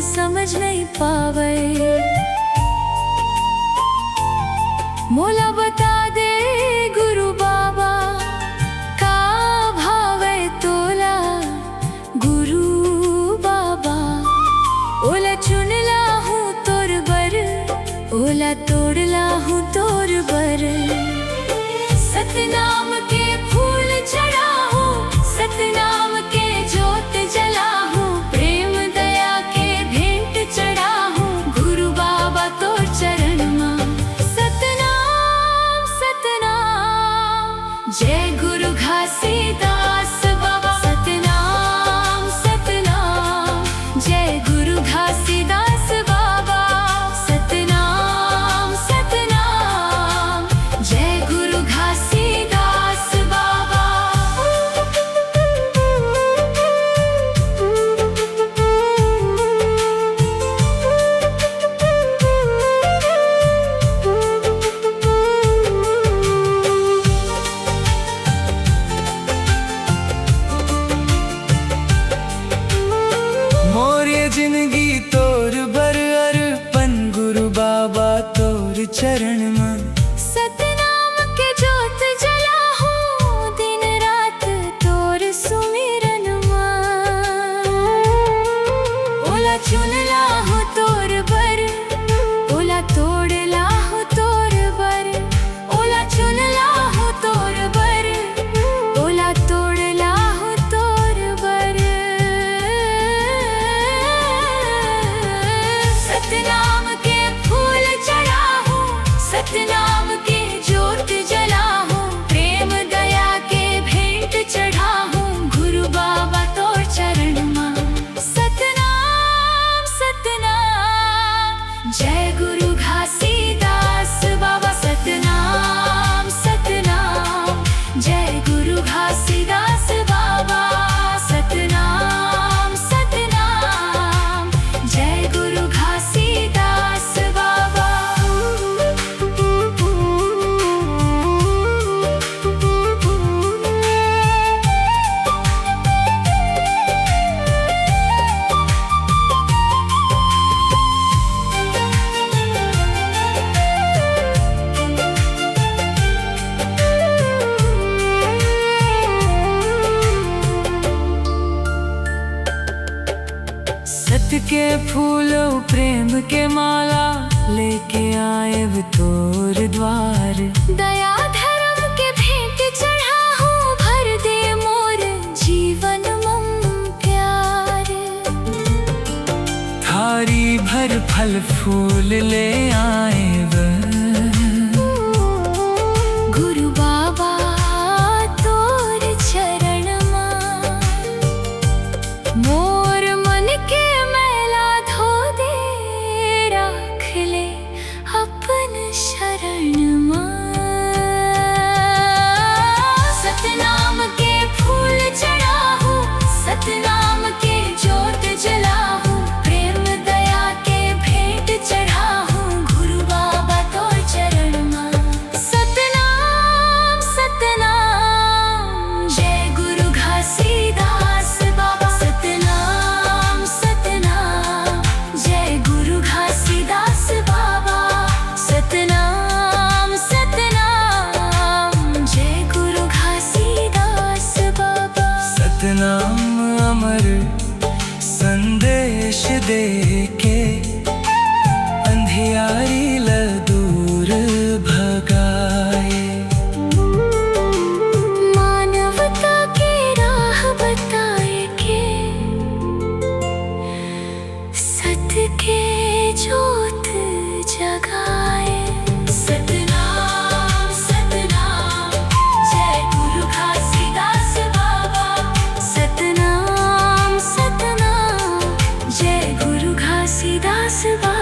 समझ नहीं पावे। मोला बता दे गुरु बाबा का भावे तोला। गुरु बाबा ओला चुनला हूँ तोर बर, ओला तोड़ला हूँ तोर बर। सतनाम के फूल चढ़ा हूँ, सतनाम के जोत जला हूँ, प्रेम दया के भेंट चढ़ा हूँ गुरु बाबा तोर चरण मां। सतनाम सतनाम जय गुरु घासीदास बाबा। सतनाम सतनाम जय गुरु घासीदास बाबा। सतनाम सतनाम जय गुरु घासीदास बाबा। मोर ये जिंदगी तोर बर अर्पण गुरु बाबा तोर चरण में। सतनाम के जोत जला हूँ दिन रात तोर सुमिरन मां। ओला चुनला हूँ तोर बर, ओला तोड़ला हूँ तोर बर। ओला चुनला हूँ तोर बर, ओला तोड़ला हूँ तोर बर। सतनाम के फूल चढ़ा हूँ, सतनाम के जोत जला हूँ, प्रेम दया के भेंट चढ़ा हूँ गुरु बाबा तोर चरण मां। सतनाम सतनाम जय गुरु घासीदास बाबा। सतनाम सतनाम जय गुरु घासीदास बाबा। सतनाम सतनाम जय गुरु घासीदास बाबा। सत के फूल प्रेम के माला लेके आए वो तोर द्वार। दया धर्म के भेंट चढ़ा हूँ, भर दे मोर जीवन मम प्यार। थारी भर फल फूल ले आए वो गुरु बाबा तोर चरण मां। मोर मन के मैला धो दे, राख ले अपन शरण मां। सतनाम के फूल चढ़ा हूँ, सतनाम के जोत जला हूँ, प्रेम दया के भेंट चढ़ा हूँ गुरु बाबा तोर चरण मां। सतनाम सतनाम जय गुरु घासीदास बाबा। सतनाम सतनाम जय गुरु घासीदास बाबा। सतनाम सतनाम जय गुरु घासीदास बाबा। सतनाम अमर संदेश दे के अंधियारी ल दूर भगाए। मानवता की राह बताए के सत के जोत जगाए। सतनाम सतनाम जय गुरु घासीदास बाबा। सतनाम सतनाम जय गुरु घासीदास बाबा।